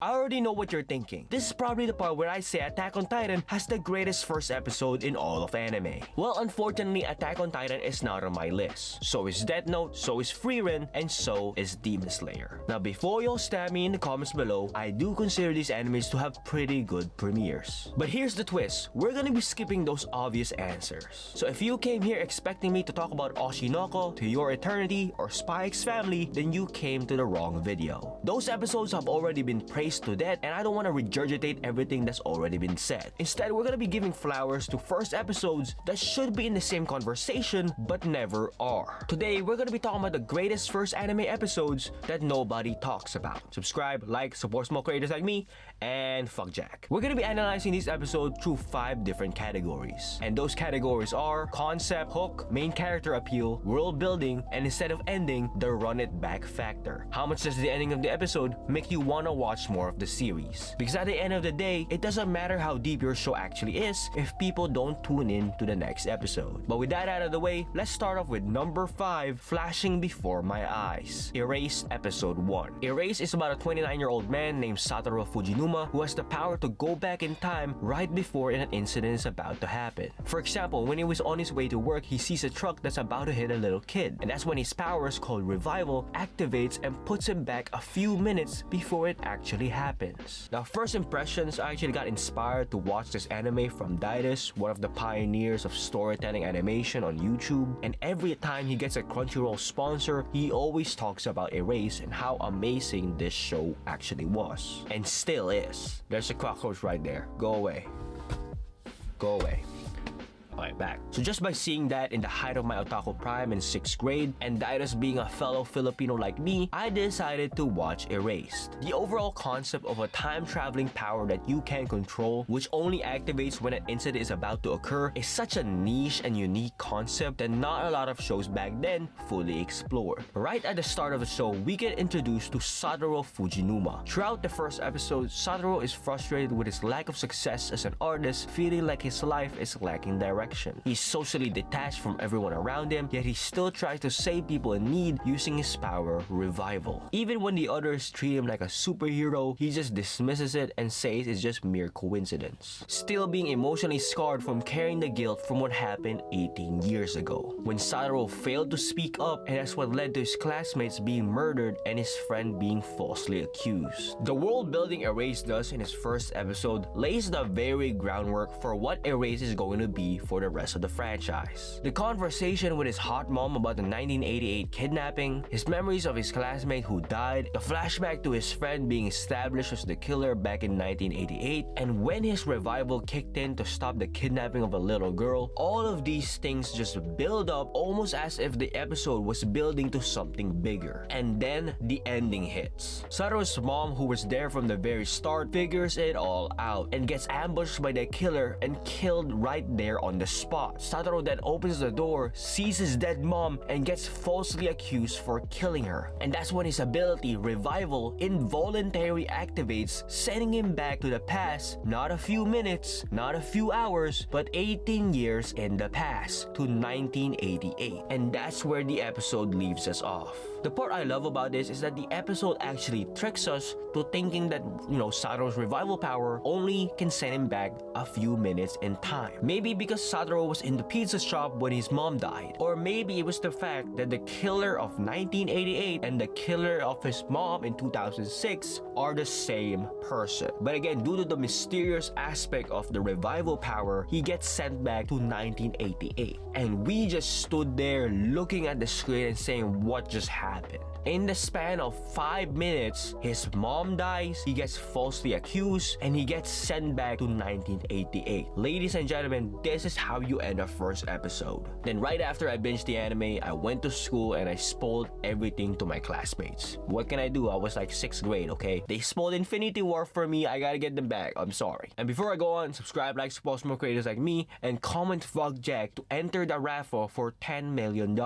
I already know what you're thinking. This is probably the part where I say Attack on Titan has the greatest first episode in all of anime. Well, unfortunately, Attack on Titan is not on my list. So is Death Note, so is Frieren, and so is Demon Slayer. Now, before y'all stab me in the comments below, I do consider these animes to have pretty good premieres. But here's the twist, we're gonna be skipping those obvious answers. So if you came here expecting me to talk about Oshinoko, To Your Eternity, or Spy X Family, then you came to the wrong video. Those episodes have already been praised to death, and I don't want to regurgitate everything that's already been said. Instead, we're gonna be giving flowers to first episodes that should be in the same conversation but never are. Today, we're gonna be talking about the greatest first anime episodes that nobody talks about. Subscribe, like, support small creators like me, and fuck Jack. We're gonna be analyzing these episodes through 5 different categories. And those categories are concept, hook, main character appeal, world building, and instead of ending, the run it back factor. How much does the ending of the episode make you wanna watch more of the series? Because at the end of the day, it doesn't matter how deep your show actually is if people don't tune in to the next episode. But with that out of the way, let's start off with number 5, flashing before my eyes. Erased Episode 1. Erased is about a 29-year-old man named Satoru Fujinuma who has the power to go back in time right before an incident is about to happen. For example, when he was on his way to work, he sees a truck that's about to hit a little kid, and that's when his powers, called Revival, activates and puts him back a few minutes before it actually happens. Now, first impressions, I actually got inspired to watch this anime from Daitis, one of the pioneers of storytelling animation on YouTube, and every time he gets a Crunchyroll sponsor, he always talks about Erased and how amazing this show actually was. And still is. There's a cockroach right there. Go away. Go away. Alright, back. So just by seeing that in the height of my otaku prime in 6th grade, and Daitis being a fellow Filipino like me, I decided to watch Erased. The overall concept of a time-traveling power that you can control, which only activates when an incident is about to occur, is such a niche and unique concept that not a lot of shows back then fully explored. Right at the start of the show, we get introduced to Satoru Fujinuma. Throughout the first episode, Satoru is frustrated with his lack of success as an artist, feeling like his life is lacking direction. He's socially detached from everyone around him, yet he still tries to save people in need using his power, Revival. Even when the others treat him like a superhero, he just dismisses it and says it's just mere coincidence. Still being emotionally scarred from carrying the guilt from what happened 18 years ago, when Satoru failed to speak up, and that's what led to his classmates being murdered and his friend being falsely accused. The world building Erased does in his first episode lays the very groundwork for what Erased is going to be for the rest of the franchise. The conversation with his hot mom about the 1988 kidnapping, his memories of his classmate who died, the flashback to his friend being established as the killer back in 1988, and when his revival kicked in to stop the kidnapping of a little girl, all of these things just build up almost as if the episode was building to something bigger. And then the ending hits. Satoru's mom, who was there from the very start, figures it all out and gets ambushed by the killer and killed right there on the spot. Satoru then opens the door, sees his dead mom, and gets falsely accused for killing her. And that's when his ability, Revival, involuntarily activates, sending him back to the past, not a few minutes, not a few hours, but 18 years in the past, to 1988. And that's where the episode leaves us off. The part I love about this is that the episode actually tricks us to thinking that, Satoru's Revival power only can send him back a few minutes in time. Maybe because Satoru was in the pizza shop when his mom died. Or maybe it was the fact that the killer of 1988 and the killer of his mom in 2006 are the same person. But again, due to the mysterious aspect of the Revival power, he gets sent back to 1988. And we just stood there looking at the screen and saying, what just happened? In the span of 5 minutes, his mom dies, he gets falsely accused, and he gets sent back to 1988. Ladies and gentlemen, this is how you end a first episode. Then right after I binged the anime, I went to school and I spoiled everything to my classmates. What can I do? I was like 6th grade, okay? They spoiled Infinity War for me, I gotta get them back, I'm sorry. And before I go on, subscribe, like, support more creators like me, and comment Fuck Jack to enter the raffle for $10 million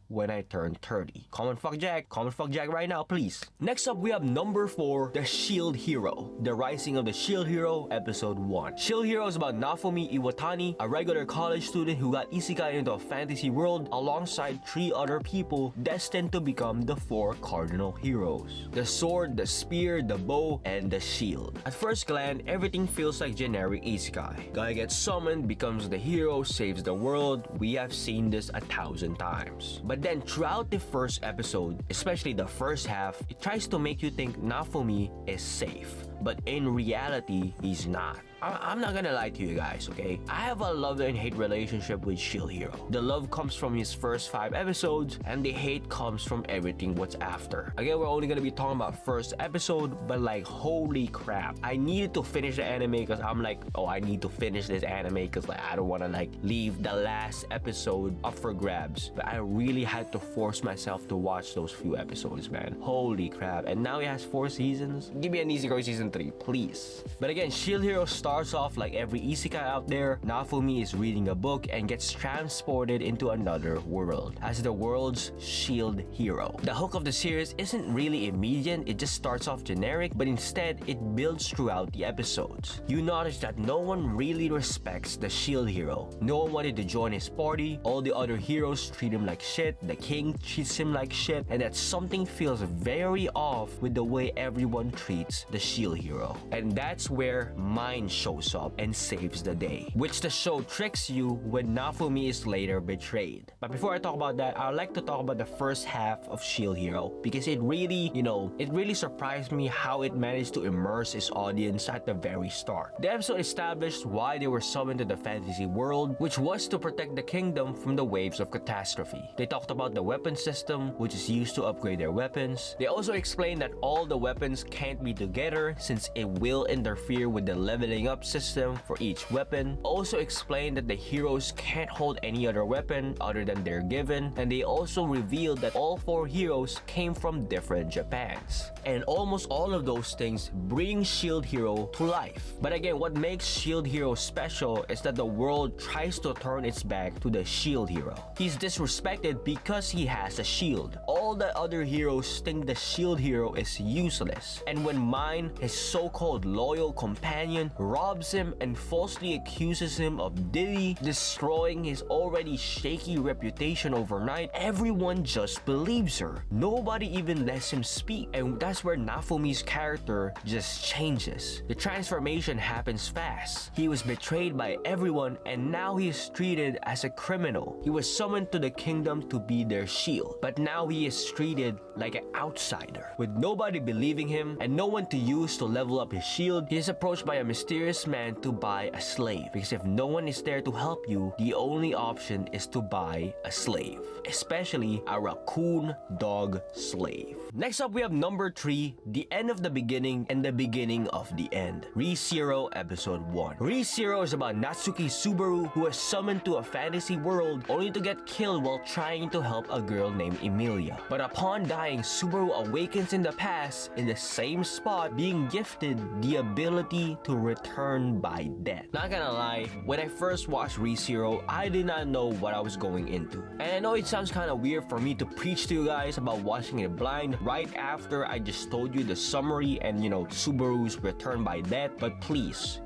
when I turn 30. Comment fuck Jack. Comment fuck Jack right now, please. Next up, we have number 4, The Shield Hero. The Rising of the Shield Hero, Episode 1. Shield Hero is about Nafumi Iwatani, a regular college student who got isekai into a fantasy world alongside 3 other people destined to become the 4 cardinal heroes. The sword, the spear, the bow, and the shield. At first glance, everything feels like generic isekai. Guy gets summoned, becomes the hero, saves the world. We have seen this 1,000 times. But then throughout the first episode, especially the first half, it tries to make you think Nafumi is safe. But in reality, he's not. I'm not gonna lie to you guys, okay? I have a love and hate relationship with Shield Hero. The love comes from his first 5 episodes, and the hate comes from everything what's after. Again, we're only gonna be talking about first episode, but like, holy crap. I needed to finish the anime because I'm like, oh, I need to finish this anime because like, I don't wanna like leave the last episode up for grabs. But I really had to force myself to watch those few episodes, man. Holy crap. And now it has 4 seasons. Give me an Isekai season 3, please. But again, Shield Hero starts off like every isekai out there. Nafumi is reading a book and gets transported into another world as the world's shield hero. The hook of the series isn't really immediate, it just starts off generic, but instead it builds throughout the episodes. You notice that no one really respects the shield hero. No one wanted to join his party, all the other heroes treat him like shit, the king treats him like shit, and that something feels very off with the way everyone treats the shield hero. And that's where mine shows up and saves the day, which the show tricks you when Nafumi is later betrayed. But before I talk about that, I'd like to talk about the first half of Shield Hero because it really, it really surprised me how it managed to immerse its audience at the very start. The episode established why they were summoned to the fantasy world, which was to protect the kingdom from the waves of catastrophe. They talked about the weapon system, which is used to upgrade their weapons. They also explained that all the weapons can't be together since it will interfere with the leveling up system for each weapon. Also explained that the heroes can't hold any other weapon other than they're given, and they also revealed that all 4 heroes came from different Japans. And almost all of those things bring Shield Hero to life. But again, what makes Shield Hero special is that the world tries to turn its back to the Shield Hero. He's disrespected because he has a shield. All the other heroes think the Shield Hero is useless, and when Mine, his so-called loyal companion, robs him and falsely accuses him of Diddy, destroying his already shaky reputation overnight, everyone just believes her. Nobody even lets him speak, and that's where Nafumi's character just changes. The transformation happens fast. He was betrayed by everyone, and now he is treated as a criminal. He was summoned to the kingdom to be their shield, but now he is treated like an outsider. With nobody believing him and no one to use to level up his shield, he is approached by a mysterious man to buy a slave, because if no one is there to help you, the only option is to buy a slave, especially a raccoon dog slave. Next up, we have number 3, The End of the Beginning and the Beginning of the End. Re:Zero Episode 1. Re:Zero is about Natsuki Subaru, who is summoned to a fantasy world only to get killed while trying to help a girl named Emilia. But upon dying, Subaru awakens in the past in the same spot, being gifted the ability to return by death. Not gonna lie, when I first watched Re:Zero, I did not know what I was going into. And I know it sounds kind of weird for me to preach to you guys about watching it blind right after I just told you the summary and Subaru's return by death, but please,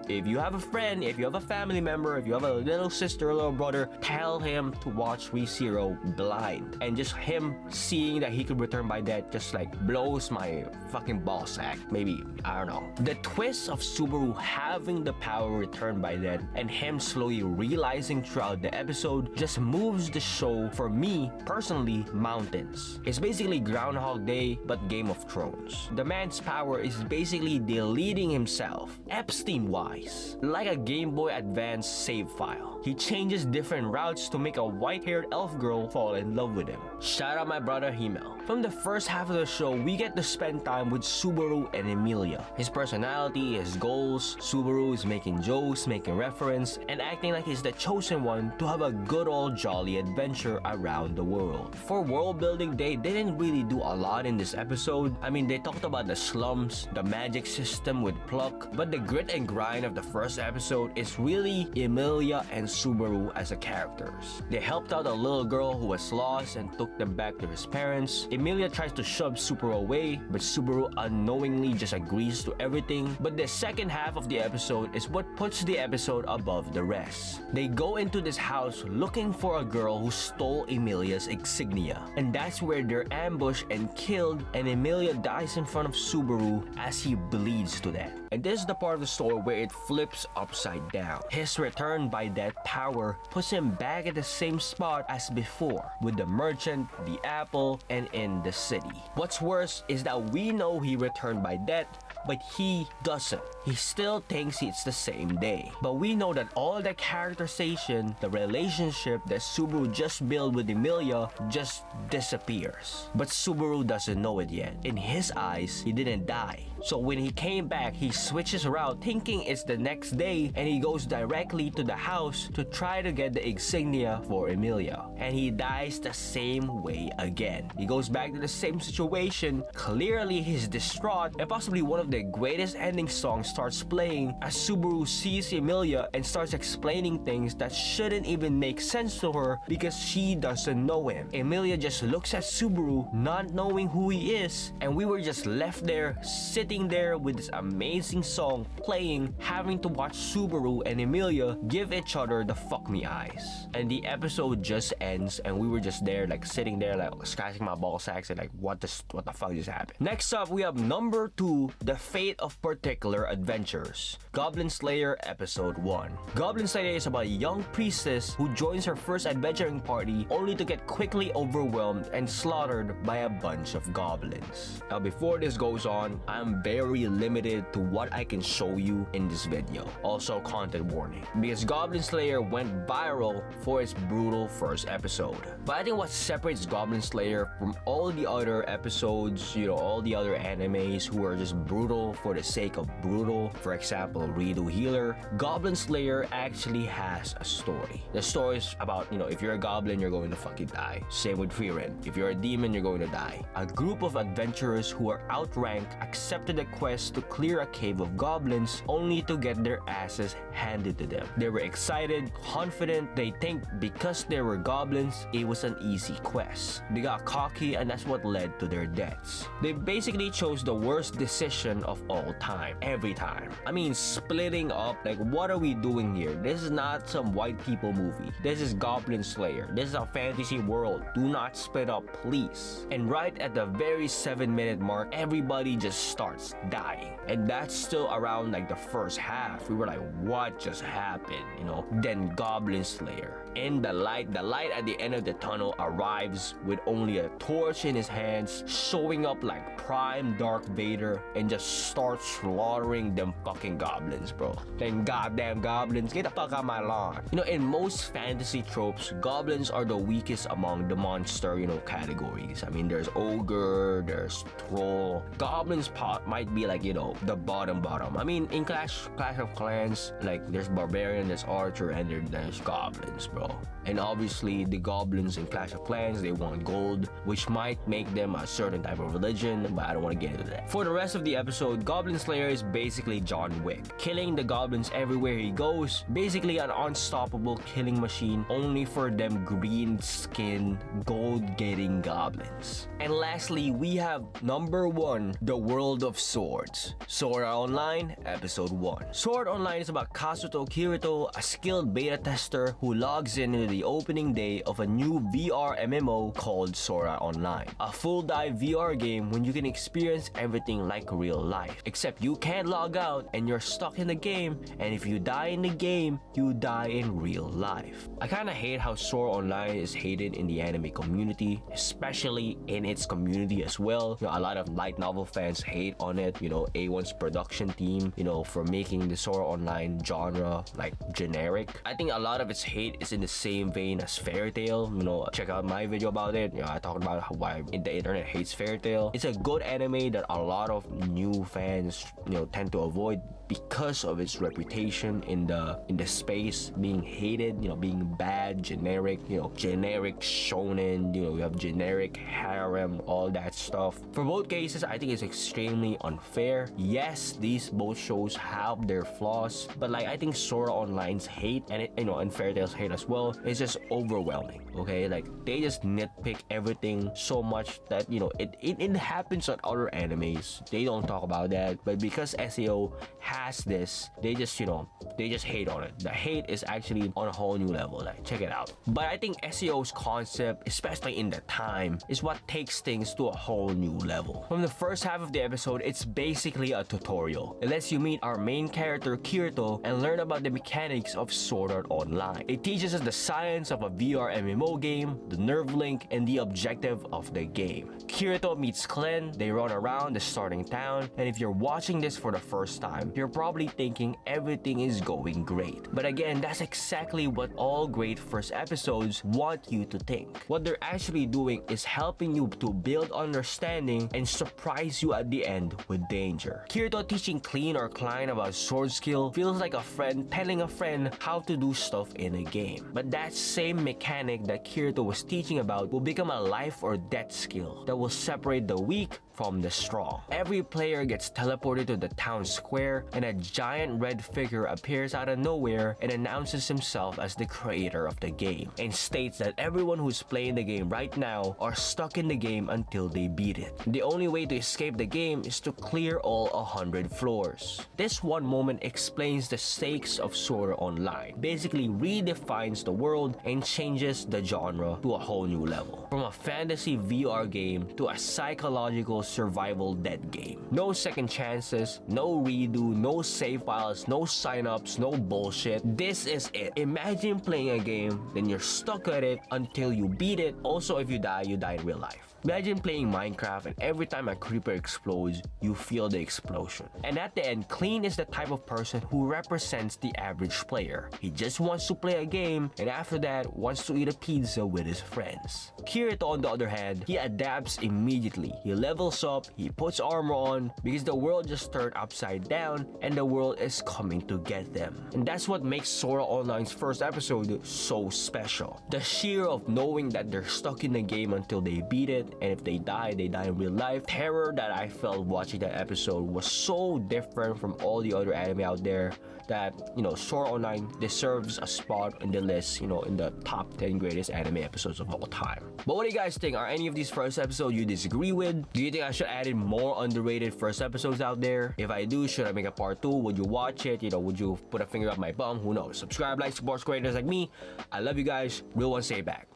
if you have a friend, if you have a family member, if you have a little sister, a little brother, tell him to watch Re:Zero blind. And just him seeing that he could return by death just like blows my fucking ball sack. Maybe, I don't know. The twist of Subaru having the power return by death and him slowly realizing throughout the episode just moves the show, for me personally, mountains. It's basically Groundhog Day but Game of Thrones. The man's power is basically deleting himself, Epstein-wise, like a Game Boy Advance save file. He changes different routes to make a white-haired elf girl fall in love with him. Shout out my brother Himmel. From the first half of the show, we get to spend time with Subaru and Emilia. His personality, his goals. Subaru is making jokes, making reference, and acting like he's the chosen one to have a good old jolly adventure around the world. For world building, they didn't really do a lot in this episode. I mean, they talked about the slums, the magic system with pluck, but the grit and grind of the first episode is really Emilia and Subaru as the characters. They helped out a little girl who was lost and took them back to his parents. Emilia tries to shove Subaru away, but Subaru unknowingly just agrees to everything. But the second half of the episode is what puts the episode above the rest. They go into this house looking for a girl who stole Emilia's insignia, and that's where they're ambushed and killed, and Emilia dies in front of Subaru as he bleeds to death. And this is the part of the story where it flips upside down. His return by that power puts him back at the same spot as before, with the merchant, the apple, and in the city. What's worse is that we know he returned by death, but he doesn't. He still thinks it's the same day. But we know that all the characterization, the relationship that Subaru just built with Emilia just disappears. But Subaru doesn't know it yet. In his eyes, he didn't die. So when he came back, he switches around thinking it's the next day, and he goes directly to the house to try to get the insignia for Emilia. And he dies the same way again. He goes back to the same situation. Clearly he's distraught, and possibly one of the greatest ending songs starts playing as Subaru sees Emilia and starts explaining things that shouldn't even make sense to her because she doesn't know him. Emilia just looks at Subaru, not knowing who he is, and we were just left there, sitting there with this amazing song playing, having to watch Subaru and Emilia give each other the fuck me eyes. And the episode just ends, and we were just there, like sitting there, like scratching my ball sacks and like, what the fuck just happened? Next up, we have number 2, The Fate of Particular Adventures, Goblin Slayer Episode 1. Goblin Slayer is about a young priestess who joins her first adventuring party only to get quickly overwhelmed and slaughtered by a bunch of goblins. Now before this goes on, I'm very limited to what I can show you in this video. Also, content warning, because Goblin Slayer went viral for its brutal first episode. But I think what separates Goblin Slayer from all the other episodes, you know, all the other animes who are just brutal for the sake of brutal, for example, Redo Healer, Goblin Slayer actually has a story. The story is about, you know, if you're a goblin, you're going to fucking die. Same with Frieren. If you're a demon, you're going to die. A group of adventurers who are outranked accepted a quest to clear a cave of goblins only to get their asses handed to them. They were excited, confident, they think because they were goblins, it was an easy quest. They got cocky, and that's what led to their deaths. They basically chose the worst decision of all time, every time. I mean, splitting up, like, what are we doing here? This is not some white people movie. This is Goblin Slayer. This is a fantasy world. Do not split up, please. And right at the very 7-minute mark, everybody just starts dying. And that's still around like the first half. We were like, what just happened? You know? Then Goblin Slayer. In the light at the end of the tunnel arrives with only a torch in his hands, showing up like prime Darth Vader, and just starts slaughtering them fucking goblins, bro. Then goddamn goblins, get the fuck out my lawn. You know, in most fantasy tropes, goblins are the weakest among the monster, you know, categories. I mean, there's ogre, there's troll. Goblins might be like, you know, the bottom. I mean, in Clash of Clans, like, there's barbarian, there's archer, and there's goblins, bro. And obviously, the goblins in Clash of Clans, they want gold, which might make them a certain type of religion, but I don't want to get into that. For the rest of the episode, Goblin Slayer is basically John Wick, killing the goblins everywhere he goes, basically an unstoppable killing machine, only for them green-skinned, gold-getting goblins. And lastly, we have number 1, The World of Swords, Sword Art Online Episode 1. Sword Online is about Kazuto Kirito, a skilled beta tester who logs in into the opening day of a new VR MMO called Sword Art Online, a full dive VR game when you can experience everything like real life, except you can't log out and you're stuck in the game, and if you die in the game, you die in real life. I kinda hate how Sword Online is hated in the anime community, especially in its community as well. You know, a lot of light novel fans hate on it, you know, A1's production team, you know, for making the Sword Online genre like generic. I think a lot of its hate is in the the same vein as Fairy Tail. You know, check out my video about it. You know, I talked about why the internet hates Fairy Tail. It's a good anime that a lot of new fans, you know, tend to avoid because of its reputation in the space, being hated, you know, being bad, generic, you know, generic shonen, you know, you have generic harem, all that stuff. For both cases, I think it's extremely unfair. Yes, these both shows have their flaws, but like I think Sword Art Online's hate and you know, and Fairy Tail's hate as well is just overwhelming. Okay, like they just nitpick everything so much that, you know, it happens on other animes. They don't talk about that, but because SEO has this, they just, you know, they just hate on it. The hate is actually on a whole new level. Like, check it out. But I think SEO's concept, especially in the time, is what takes things to a whole new level. From the first half of the episode, it's basically a tutorial. It lets you meet our main character Kirito and learn about the mechanics of Sword Art Online. It teaches us the science of a VR MMO game, the nerve link, and the objective of the game. Kirito meets Glenn, they run around the starting town, and if you're watching this for the first time, you're probably thinking everything is going great. But again, that's exactly what all great first episodes want you to think. What they're actually doing is helping you to build understanding and surprise you at the end with danger. Kirito teaching Clean or Klein about sword skill feels like a friend telling a friend how to do stuff in a game. But that same mechanic that Kirito was teaching about will become a life or death skill that will separate the weak from the strong. Every player gets teleported to the town square and a giant red figure appears out of nowhere and announces himself as the creator of the game and states that everyone who's playing the game right now are stuck in the game until they beat it. The only way to escape the game is to clear all 100 floors. This one moment explains the stakes of Sword Art Online, basically redefines the world and changes the genre to a whole new level. From a fantasy VR game to a psychological survival dead game. No second chances, no redo, no save files, no sign-ups, no bullshit. This is it. Imagine playing a game, then you're stuck at it until you beat it. Also, if you die in real life. Imagine playing Minecraft and every time a creeper explodes, you feel the explosion. And at the end, Clean is the type of person who represents the average player. He just wants to play a game and after that wants to eat a pizza with his friends. Kirito, on the other hand, he adapts immediately. He levels up, he puts armor on because the world just turned upside down and the world is coming to get them. And that's what makes Sword Art Online's first episode so special. The sheer of knowing that they're stuck in the game until they beat it, and if they die in real life. Terror that I felt watching that episode was so different from all the other anime out there that, you know, Sword Art Online deserves a spot in the list, you know, in the top 10 greatest anime episodes of all time. But what do you guys think? Are any of these first episodes you disagree with? Do you think I should add in more underrated first episodes out there? If I do, should I make a part 2? Would you watch it? You know, would you put a finger up my bum? Who knows? Subscribe, like, support creators like me. I love you guys. Real one, say back.